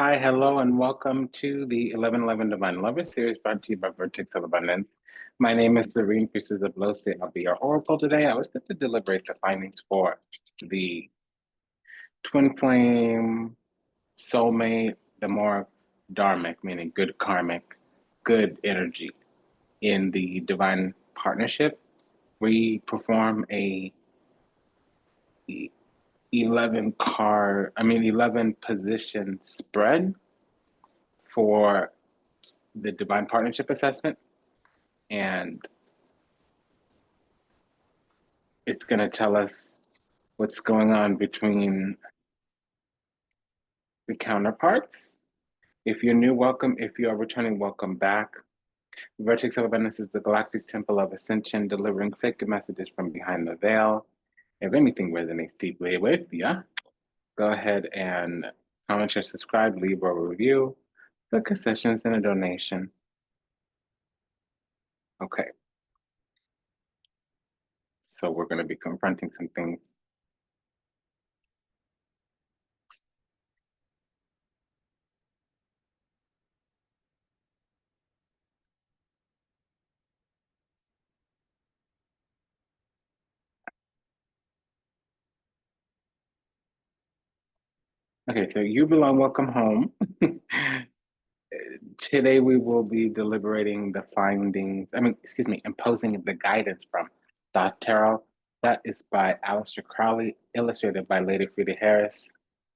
Hi, hello, and welcome to the 1111 Divine Lover series brought to you by Vertex of Abundance. My name is Serene, Priestess of Lose. I'll be your oracle today. I was going to deliberate the findings for the twin flame, soulmate, the more dharmic, meaning good karmic, good energy in the divine partnership. We perform a 11 position spread for the divine partnership assessment, and it's going to tell us what's going on between the counterparts. If you're new, welcome. If you are returning, welcome back. Vertex of Abundance is the galactic temple of ascension, delivering sacred messages from behind the veil. If anything resonates deeply with you, go ahead and comment, share, subscribe, leave a review, book a sessions, and a donation. Okay. So we're going to be confronting some things. Okay, so you belong, welcome home. Today we will be deliberating the findings, imposing the guidance from Thought Tarot. That is by Aleister Crowley, illustrated by Lady Frida Harris,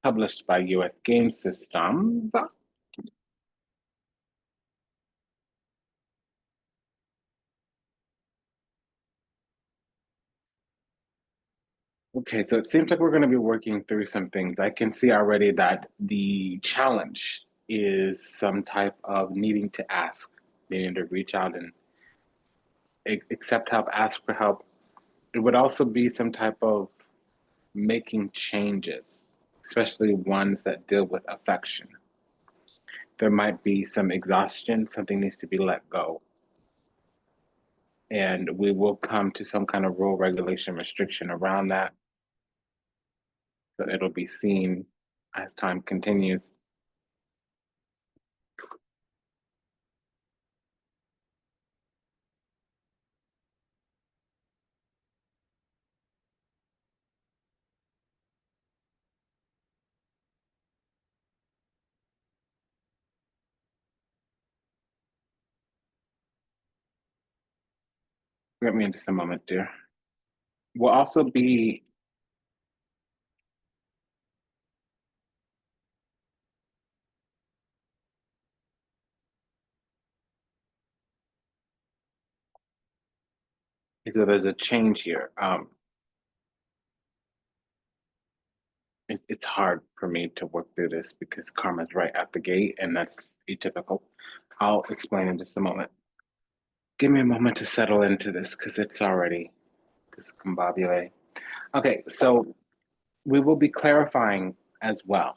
published by US Game Systems. Okay, so it seems like we're going to be working through some things. I can see already that the challenge is some type of needing to ask, needing to reach out and accept help, ask for help. It would also be some type of making changes, especially ones that deal with affection. There might be some exhaustion, something needs to be let go. And we will come to some kind of rule, regulation, restriction around that. So it'll be seen as time continues. Get me in just a moment, dear. We'll also be so there's a change here. It's hard for me to work through this because karma's right at the gate, and that's atypical. I'll explain in just a moment. Give me a moment to settle into this because it's already discombobulated. Okay, so we will be clarifying as well.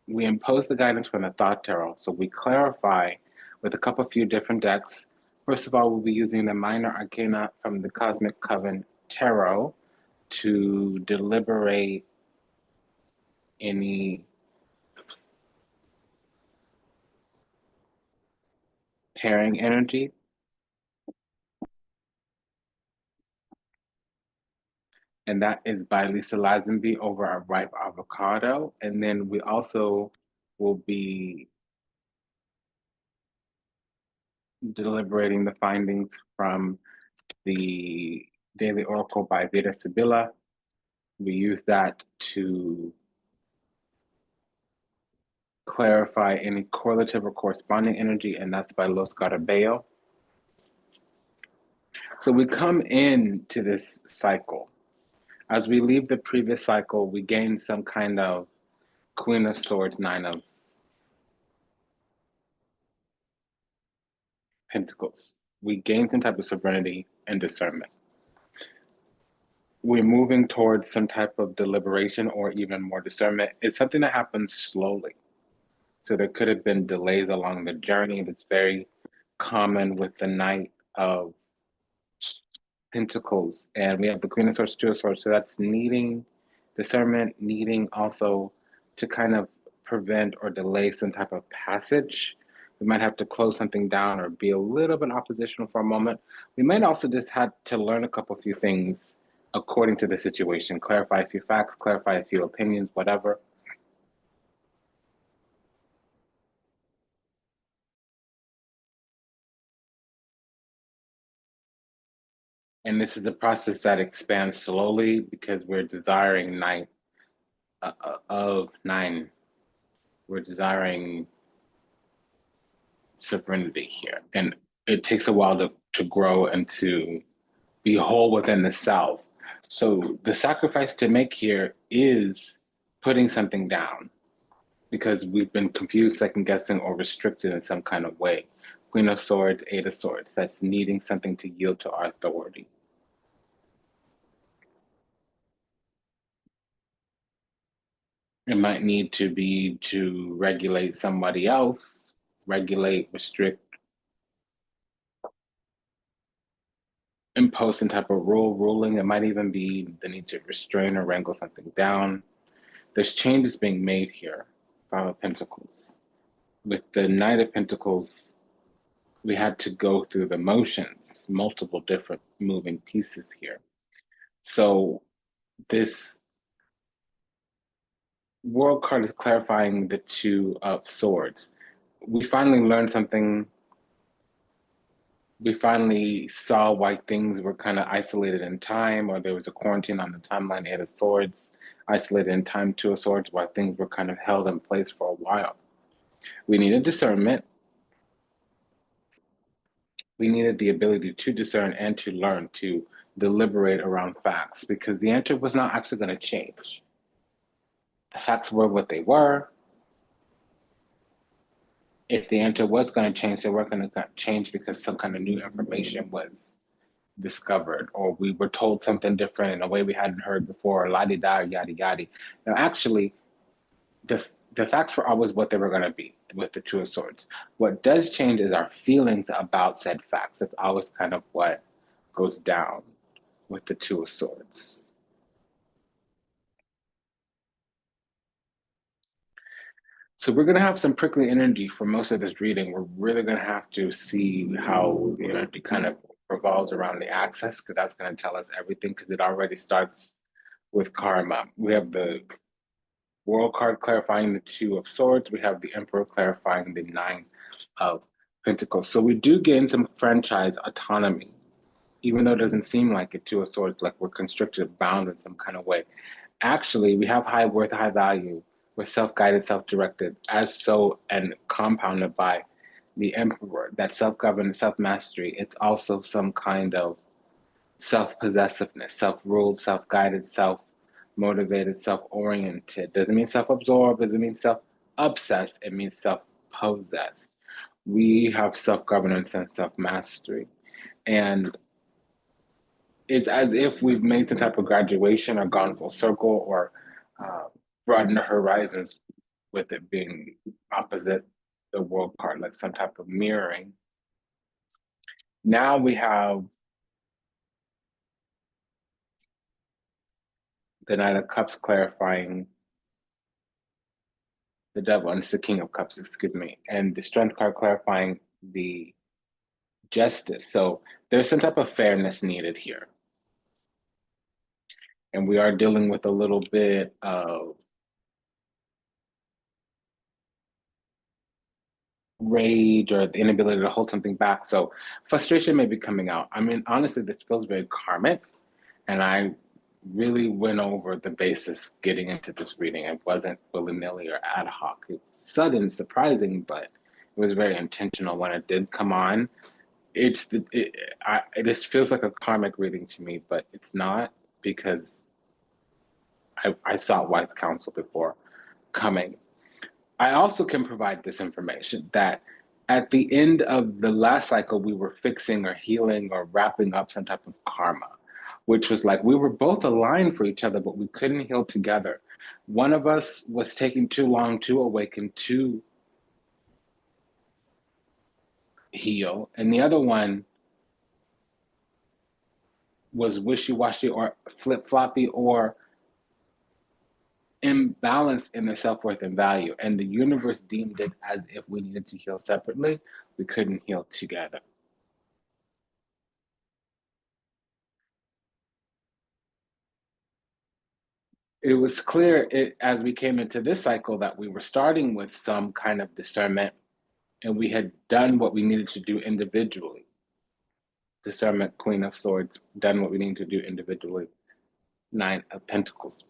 We impose the guidance from the Thought Tarot, so we clarify with a few different decks. First of all, we'll be using the Minor Arcana from the Cosmic Coven Tarot to deliberate any pairing energy. And that is by Lisa Lazenby over at Ripe Avocado. And then we also will be deliberating the findings from the Daily Oracle by Veda Sibilla. We use that to clarify any correlative or corresponding energy, and that's by Los Garabeo. So we come into this cycle. As we leave the previous cycle, we gain some kind of Queen of Swords, Nine of Pentacles. We gain some type of sovereignty and discernment. We're moving towards some type of deliberation or even more discernment. It's something that happens slowly. So there could have been delays along the journey. That's very common with the Knight of Pentacles. And we have the Queen of Swords, Two of Swords. So that's needing discernment, needing also to kind of prevent or delay some type of passage. We might have to close something down or be a little bit oppositional for a moment. We might also just have to learn a couple few things according to the situation, clarify a few facts, clarify a few opinions, whatever. And this is a process that expands slowly because we're desiring of nine. We're desiring sovereignty here. And it takes a while to grow and to be whole within the self. So the sacrifice to make here is putting something down because we've been confused, second guessing, or restricted in some kind of way. Queen of Swords, Eight of Swords, that's needing something to yield to our authority. It might need to be to regulate somebody else, regulate, restrict, impose some type of ruling. It might even be the need to restrain or wrangle something down. There's changes being made here. Five of Pentacles. With the Knight of Pentacles, we had to go through the motions, multiple different moving pieces here. So this World card is clarifying the Two of Swords. We finally learned something. We finally saw why things were kind of isolated in time, or there was a quarantine on the timeline, Eight of Swords, isolated in time, Two of Swords, why things were kind of held in place for a while. We needed discernment. We needed the ability to discern and to learn to deliberate around facts because the answer was not actually going to change. The facts were what they were. If the answer was going to change, they weren't going to change because some kind of new information was discovered, or we were told something different in a way we hadn't heard before, la-di-da, yada-yada. Now, actually, the facts were always what they were going to be with the Two of Swords. What does change is our feelings about said facts. That's always kind of what goes down with the Two of Swords. So we're going to have some prickly energy for most of this reading. We're really going to have to see how the energy kind of revolves around the axis, because that's going to tell us everything, because it already starts with karma. We have the World card clarifying the Two of Swords. We have the Emperor clarifying the Nine of Pentacles. So we do gain some franchise autonomy, even though it doesn't seem like it. Two of Swords, like we're constricted, bound in some kind of way. Actually, we have high worth, high value. We're self-guided, self-directed, as so and compounded by the Emperor, that self-governed, self-mastery. It's also some kind of self-possessiveness, self-ruled, self-guided, self-motivated, self-oriented. Doesn't mean self-absorbed, doesn't mean self-obsessed, it means self-possessed. We have self-governance and self-mastery. And it's as if we've made some type of graduation or gone full circle or broadened the horizons with it being opposite the World card, like some type of mirroring. Now we have the Knight of Cups clarifying the Devil, and it's the King of Cups, excuse me, and the Strength card clarifying the Justice. So there's some type of fairness needed here. And we are dealing with a little bit of rage or the inability to hold something back. So frustration may be coming out. I mean, honestly, this feels very karmic. And I really went over the basis getting into this reading. It wasn't willy-nilly or ad hoc. It was sudden, surprising, but it was very intentional when it did come on. This feels like a karmic reading to me, but it's not, because I sought wise counsel before coming. I also can provide this information that at the end of the last cycle, we were fixing or healing or wrapping up some type of karma, which was like we were both aligned for each other, but we couldn't heal together. One of us was taking too long to awaken to heal, and the other one was wishy-washy or flip-floppy or imbalanced in their self-worth and value, and the universe deemed it as if we needed to heal separately, we couldn't heal together. It was clear as we came into this cycle that we were starting with some kind of discernment, and we had done what we needed to do individually. Discernment, Queen of Swords, done what we needed to do individually. Nine of Pentacles.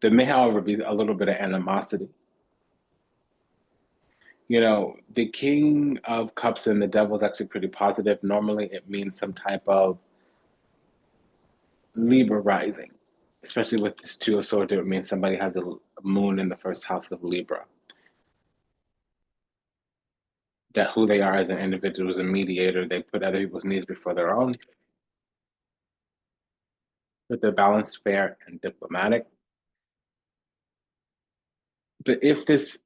There may, however, be a little bit of animosity. You know, the King of Cups and the Devil is actually pretty positive. Normally, it means some type of Libra rising, especially with this Two of Swords. It means somebody has a moon in the first house of Libra. That who they are as an individual, as a mediator, they put other people's needs before their own. But they're balanced, fair, and diplomatic. But if this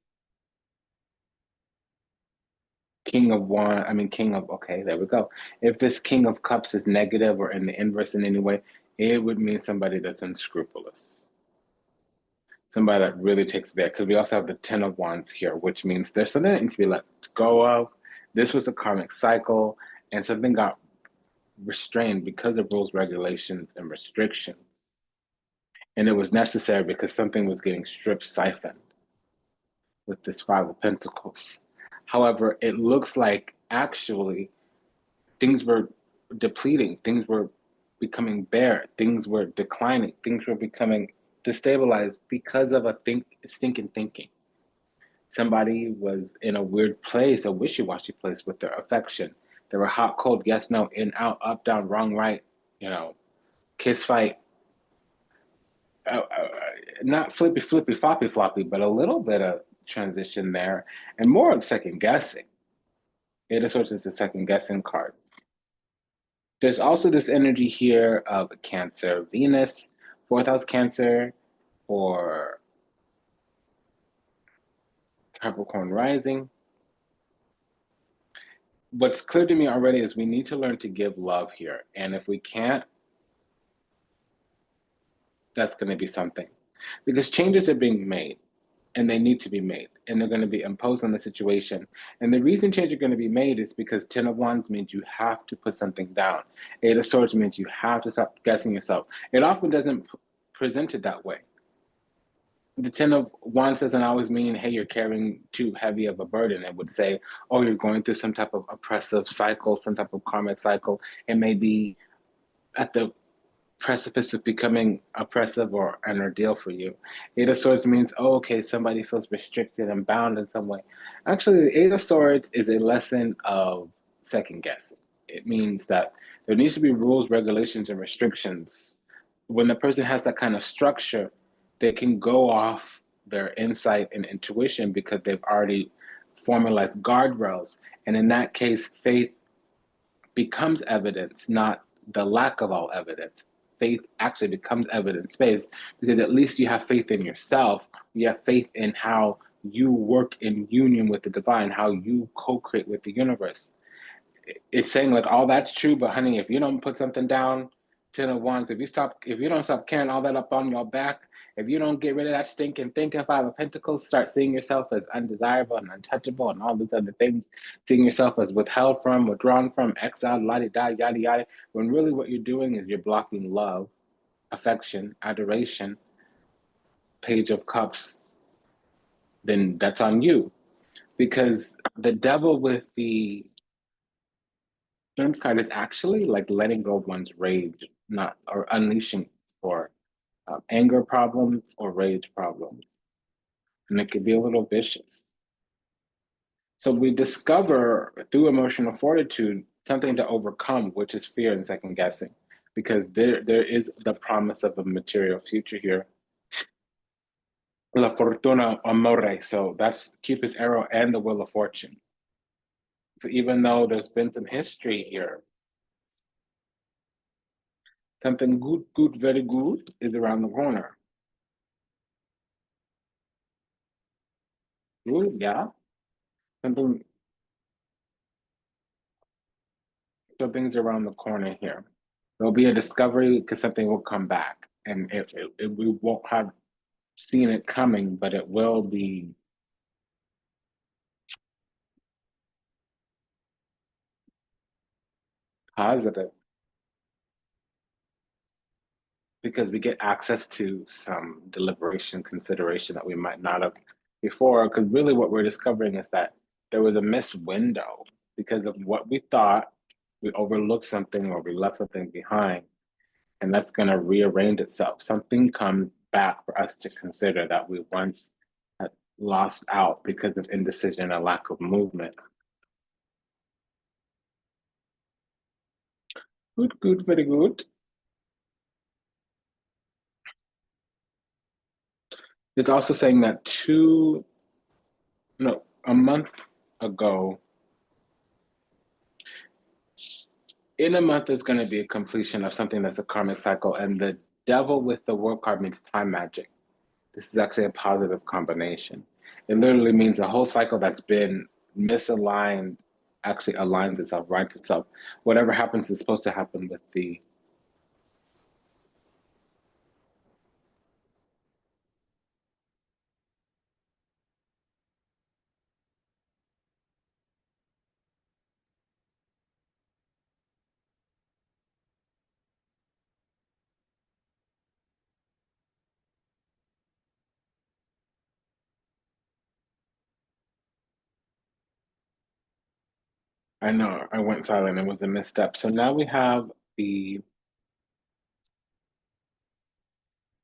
okay, there we go. If this King of Cups is negative or in the inverse in any way, it would mean somebody that's unscrupulous. Somebody that really takes there. Because we also have the Ten of Wands here, which means there's something that needs to be let go of. This was a karmic cycle, and something got restrained because of rules, regulations, and restrictions. And it was necessary because something was getting stripped, siphoned with this Five of Pentacles. However, it looks like actually things were depleting, things were becoming bare, things were declining, things were becoming destabilized because of stinking thinking. Somebody was in a weird place, a wishy-washy place with their affection. They were hot, cold, yes, no, in, out, up, down, wrong, right, you know, kiss, fight. Not flippy, flippy, floppy, floppy, but a little bit of transition there, and more of second guessing. Eight of Swords is the second guessing card. There's also this energy here of Cancer, Venus, fourth house Cancer, or Capricorn rising. What's clear to me already is we need to learn to give love here. And if we can't, that's going to be something. Because changes are being made, and they need to be made, and they're going to be imposed on the situation. And the reason change are going to be made is because Ten of Wands means you have to put something down. Eight of Swords means you have to stop guessing yourself. It often doesn't present it that way. The Ten of Wands doesn't always mean, hey, you're carrying too heavy of a burden. It would say, oh, you're going through some type of oppressive cycle, some type of karmic cycle. It may be at the precipice of becoming oppressive or an ordeal for you. Eight of Swords means, oh, okay, somebody feels restricted and bound in some way. Actually, the Eight of Swords is a lesson of second guessing. It means that there needs to be rules, regulations, and restrictions. When the person has that kind of structure, they can go off their insight and intuition because they've already formalized guardrails. And in that case, faith becomes evidence, not the lack of all evidence. Faith actually becomes evidence-based because at least you have faith in yourself. You have faith in how you work in union with the divine, how you co-create with the universe. It's saying like all that's true, but honey, if you don't put something down, Ten of Wands, if you don't stop carrying all that up on your back, if you don't get rid of that stinking thinking, Five of Pentacles, start seeing yourself as undesirable and untouchable and all these other things, seeing yourself as withheld from, withdrawn from, exiled, la-di-da, yada yada, when really what you're doing is you're blocking love, affection, adoration, Page of Cups, then that's on you. Because the devil with the Strength card is actually like letting go of one's rage, not or unleashing for anger problems or rage problems. And it could be a little vicious. So we discover through emotional fortitude something to overcome, which is fear and second guessing, because there is the promise of a material future here. La fortuna amore. So that's Cupid's arrow and the wheel of fortune. So even though there's been some history here, something good, good, very good is around the corner. Ooh, yeah. Something, something's around the corner here. There'll be a discovery because something will come back, and we won't have seen it coming, but it will be positive because we get access to some deliberation, consideration that we might not have before. Because really, what we're discovering is that there was a missed window because of what we thought. We overlooked something or we left something behind, and that's going to rearrange itself. Something comes back for us to consider that we once had lost out because of indecision and lack of movement. Good, good, very good. It's also saying that a month ago, in a month, there's going to be a completion of something that's a karmic cycle, and the devil with the world card means time magic. This is actually a positive combination. It literally means a whole cycle that's been misaligned actually aligns itself, rights itself. Whatever happens is supposed to happen with the I know I went silent. It was a misstep. So now we have the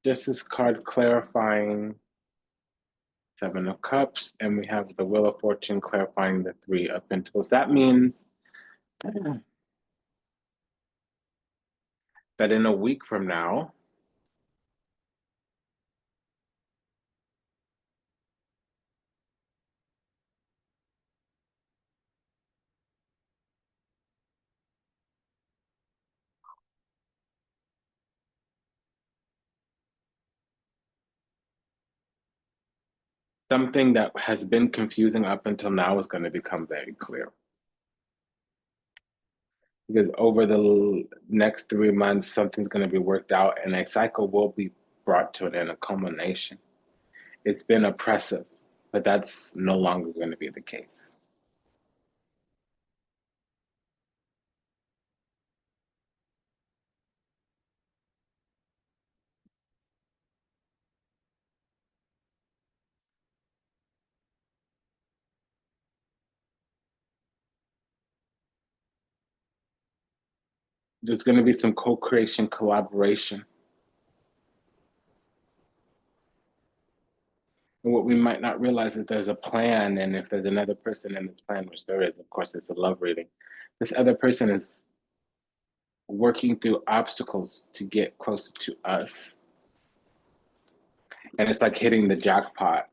just this card clarifying Seven of Cups, and we have the Wheel of Fortune clarifying the Three of Pentacles. That means that in a week from now, something that has been confusing up until now is going to become very clear. Because over the next 3 months, something's going to be worked out and a cycle will be brought to an end, a culmination. It's been oppressive, but that's no longer going to be the case. There's going to be some co-creation, collaboration. And what we might not realize is there's a plan, and if there's another person in this plan, which there is, of course, it's a love reading, this other person is working through obstacles to get closer to us. And it's like hitting the jackpot.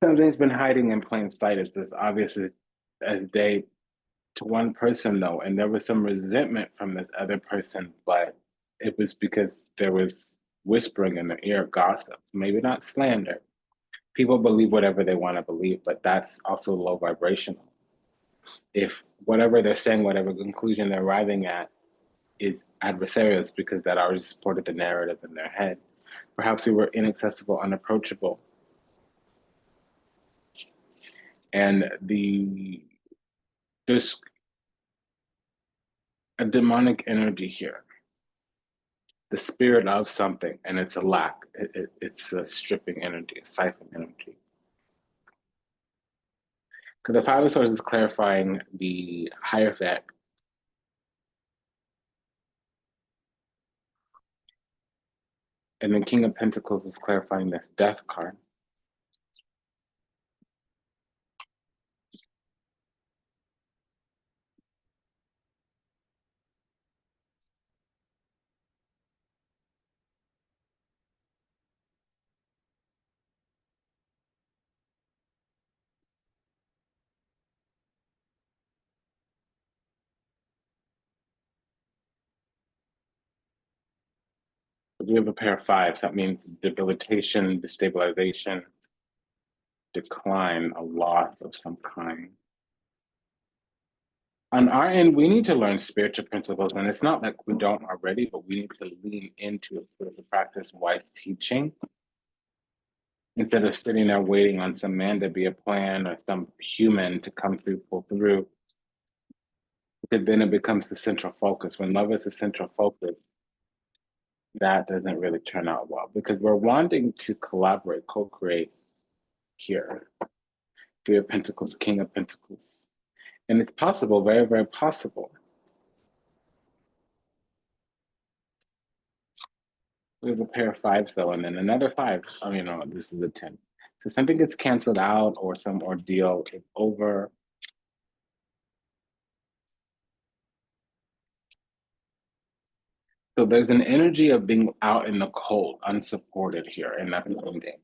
Something's been hiding in plain sight. It's just obviously as day to one person though, and there was some resentment from this other person, but it was because there was whispering in the ear, gossip, maybe not slander. People believe whatever they want to believe, but that's also low vibrational. If whatever they're saying, whatever conclusion they're arriving at is adversarial, it's because that already supported the narrative in their head. Perhaps we were inaccessible, unapproachable. And there's a demonic energy here, the spirit of something, and it's a lack. It's a stripping energy, a siphon energy. Because the Five of Swords is clarifying the Hierophant, and the King of Pentacles is clarifying this Death card. We have a pair of fives. That means debilitation, destabilization, decline, a loss of some kind. On our end, we need to learn spiritual principles, and it's not like we don't already, but we need to lean into a spiritual practice, wise teaching, instead of sitting there waiting on some man to be a plan or some human to come through, pull through. Because then it becomes the central focus. When love is the central focus, that doesn't really turn out well because we're wanting to collaborate, co-create here. Three of Pentacles, King of Pentacles. And it's possible, very, very possible. We have a pair of fives though, and then another five. Oh, you know, this is a 10. So something gets canceled out or some ordeal is over. So there's an energy of being out in the cold, unsupported here, and that's an ending.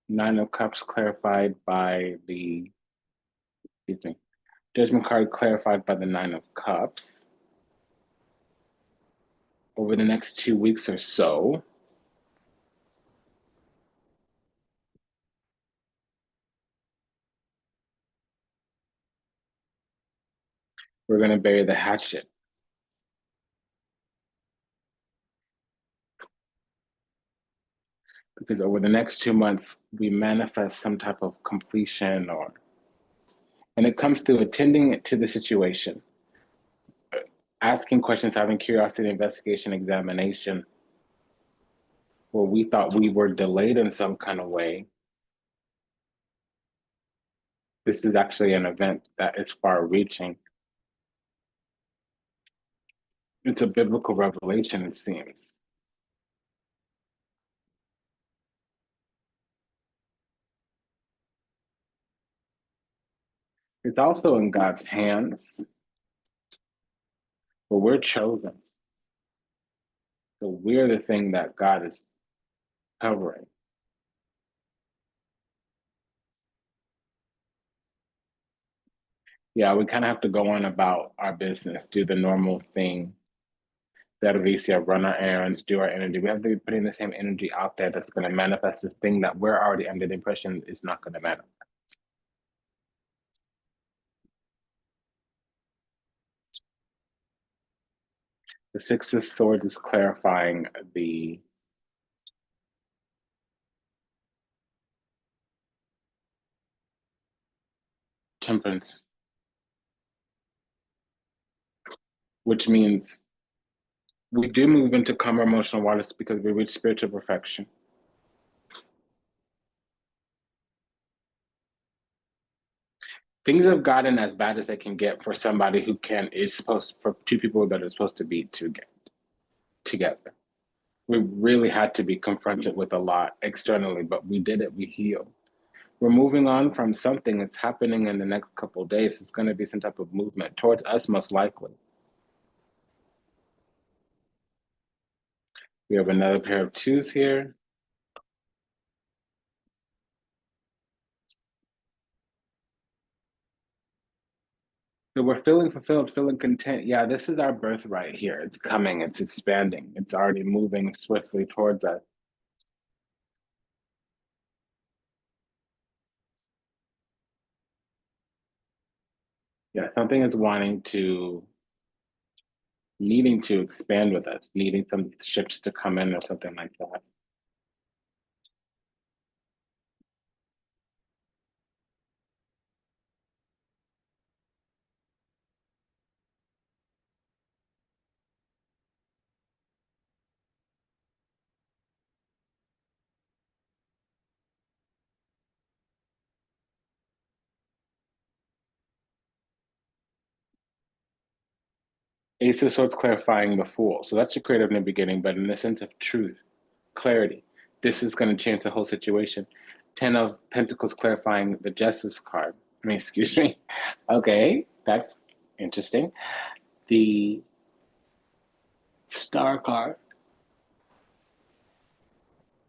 Nine of Cups clarified by the, excuse me, Judgment card clarified by the Nine of Cups. Over the next 2 weeks or so, we're going to bury the hatchet. Because over the next 2 months, we manifest some type of completion and it comes through attending to the situation, asking questions, having curiosity, investigation, examination, where we thought we were delayed in some kind of way. This is actually an event that is far reaching. It's a biblical revelation, it seems. It's also in God's hands, but we're chosen. So we're the thing that God is covering. Yeah, we kind of have to go on about our business, do the normal thing. Servicia, run our errands, do our energy. We have to be putting the same energy out there that's going to manifest this thing that we're already under the impression is not going to manifest. The Six of Swords is clarifying the Temperance, which means we do move into calmer emotional waters because we reach spiritual perfection. Things have gotten as bad as they can get for somebody who for two people that are supposed to be together. We really had to be confronted with a lot externally, but we did it, we healed. We're moving on from something that's happening in the next couple of days. It's going to be some type of movement towards us, most likely. We have another pair of twos here. So we're feeling fulfilled, feeling content. Yeah, this is our birthright here. It's coming, it's expanding, it's already moving swiftly towards us. Yeah, something is needing to expand with us, needing some ships to come in or something like that. Ace of Swords clarifying the Fool. So that's your creative new beginning, but in the sense of truth, clarity, this is going to change the whole situation. 10 of Pentacles clarifying the Justice card. I mean, excuse me. Okay, that's interesting. The Star card,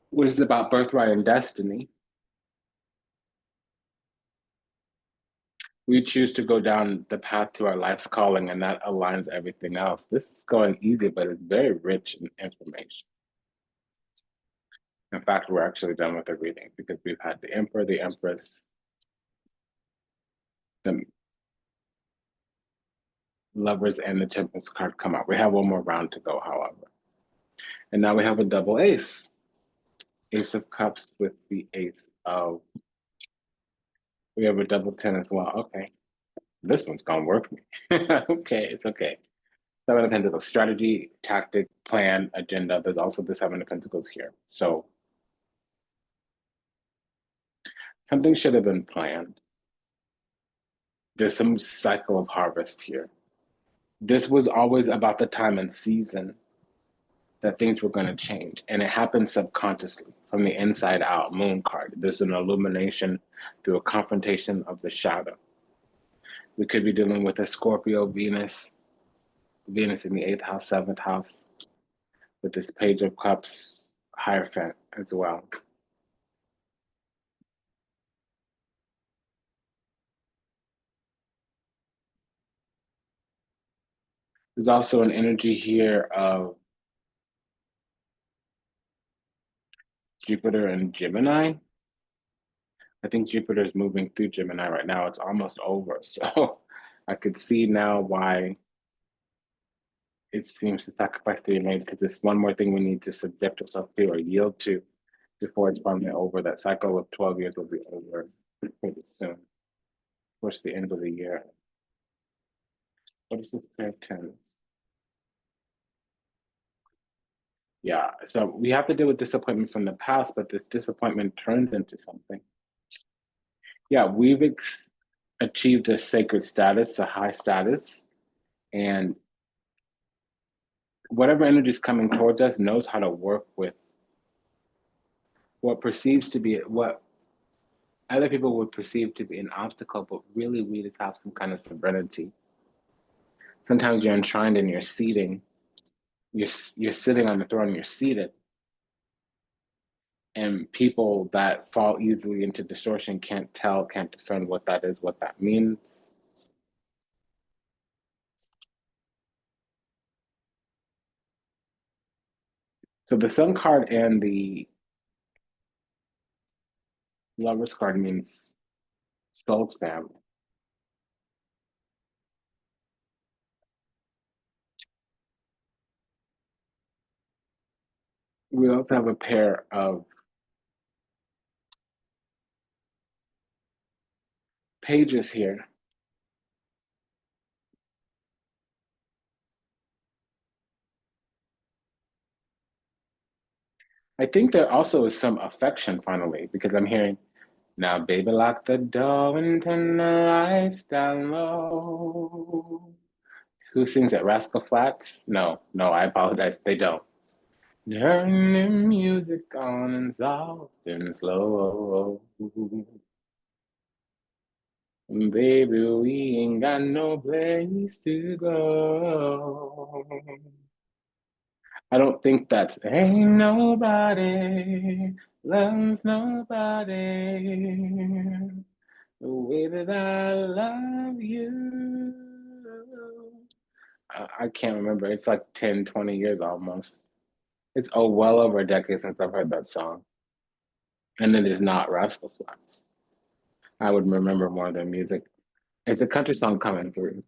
which is about birthright and destiny. We choose to go down the path to our life's calling, and that aligns everything else. This is going easy, but it's very rich in information. In fact, we're actually done with the reading because we've had the Emperor, the Empress, the Lovers, and the Temperance card come out. We have one more round to go, however. And now we have a double ace. Ace of Cups with the Ace of... We have a double 10 as well. Okay. This one's gonna work me. Okay, it's okay. Seven of Pentacles, strategy, tactic, plan, agenda. There's also the Seven of Pentacles here. So something should have been planned. There's some cycle of harvest here. This was always about the time and season that things were going to change. And it happened subconsciously from the inside out. Moon card. There's an illumination through a confrontation of the shadow. We could be dealing with a Scorpio, Venus in the 8th house, 7th house, with this Page of Cups, Hierophant as well. There's also an energy here of Jupiter and Gemini. I think Jupiter is moving through Gemini right now. It's almost over. So I could see now why it seems the sacrifice to be made, because it's one more thing we need to subject ourselves to or yield to before it's finally over. That cycle of 12 years will be over pretty soon, towards the end of the year. What is this pair of tens? Yeah, so we have to deal with disappointment from the past, but this disappointment turns into something. Yeah, we've achieved a sacred status, a high status, and whatever energy is coming towards us knows how to work with what perceives to be what other people would perceive to be an obstacle, but really we just have some kind of serenity. Sometimes you're enshrined and you're seating, you're sitting on the throne, you're seated, and people that fall easily into distortion can't discern what that is, what that means. So the Sun card and the Lovers card means soul's family. We also have a pair of pages here. I think there also is some affection finally, because I'm hearing, now baby lock the door and turn the lights down low. Who sings at Rascal Flatts? No, I apologize. They don't. Turn the music on and soft and slow. Baby, we ain't got no place to go. I don't think that's ain't nobody loves nobody the way that I love you. I can't remember. It's like 10, 20 years almost. It's well over a decade since I've heard that song. And it is not Rascal Flatts. I would remember more of their music. It's a country song coming through.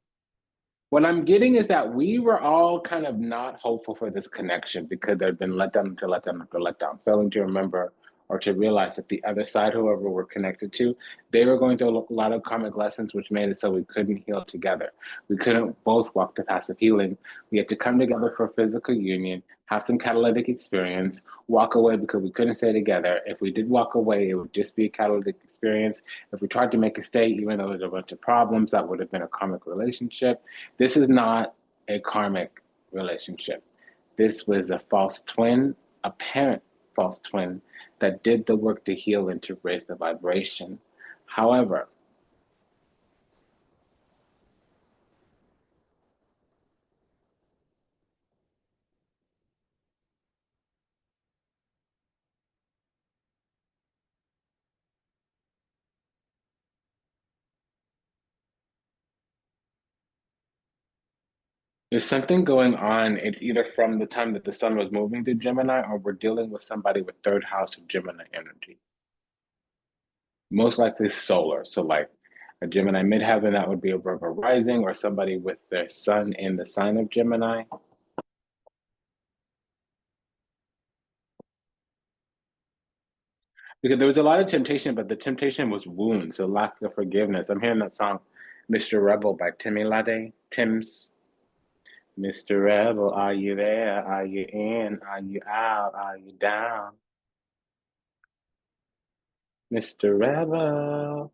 What I'm getting is that we were all kind of not hopeful for this connection because there had been letdown after letdown after letdown, failing to remember or to realize that the other side, whoever we're connected to, they were going through a lot of karmic lessons, which made it so we couldn't heal together. We couldn't both walk the path of healing. We had to come together for a physical union, have some catalytic experience, walk away because we couldn't stay together. If we did walk away, it would just be a catalytic experience. If we tried to make a stay, even though there was a bunch of problems, that would have been a karmic relationship. This is not a karmic relationship. This was a false twin, a parent false twin that did the work to heal and to raise the vibration. However, There's something going on. It's either from the time that the sun was moving to Gemini, or we're dealing with somebody with third house of Gemini energy. Most likely solar. So like a Gemini midheaven, that would be a Virgo rising, or somebody with their sun in the sign of Gemini. Because there was a lot of temptation, but the temptation was wounds, a lack of forgiveness. I'm hearing that song, Mr. Rebel by Timmy Lade. Tim's Mr. Rebel, are you there? Are you in? Are you out? Are you down? Mr. Rebel,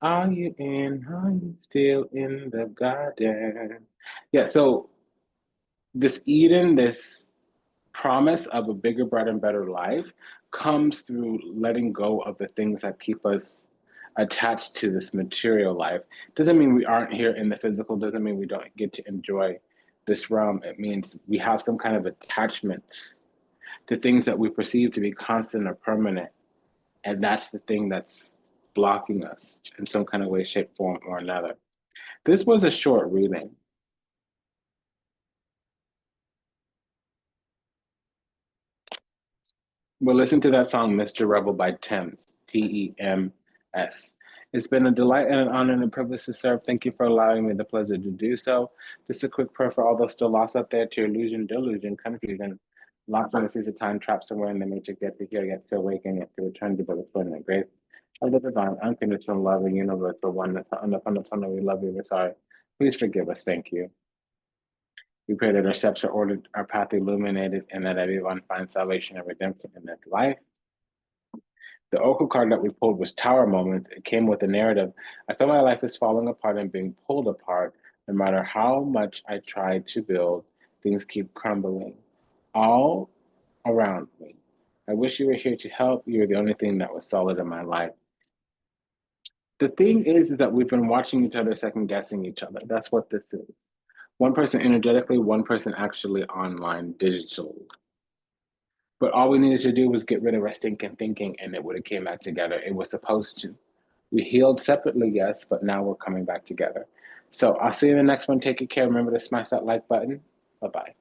are you in? Are you still in the garden? Yeah, so this Eden, this promise of a bigger, brighter, and better life comes through letting go of the things that keep us attached to this material life. Doesn't mean we aren't here in the physical, doesn't mean we don't get to enjoy this realm. It means we have some kind of attachments to things that we perceive to be constant or permanent. And that's the thing that's blocking us in some kind of way, shape, form, or another. This was a short reading. Well, listen to that song, Mr. Rebel by Thames, Tems. It's been a delight and an honor and a privilege to serve. Thank you for allowing me the pleasure to do so. Just a quick prayer for all those still lost out there to illusion, delusion, confusion, locked on the seas of time, trapped somewhere in the matrix, yet to hear, yet to awaken, yet to return to the twin and grace of the divine, unconditional love and universal oneness. Son, we love you. We're sorry. Please forgive us. Thank you. We pray that our steps are ordered, our path illuminated, and that everyone finds salvation and redemption in this life. The Oracle card that we pulled was Tower Moments. It came with a narrative. I feel my life is falling apart and being pulled apart. No matter how much I try to build, things keep crumbling all around me. I wish you were here to help. You were the only thing that was solid in my life. The thing is that we've been watching each other, second guessing each other. That's what this is. One person energetically, one person actually online, digitally. But all we needed to do was get rid of our stinking thinking, and it would have came back together. It was supposed to. We healed separately, yes, but now we're coming back together. So I'll see you in the next one. Take good care. Remember to smash that like button. Bye-bye.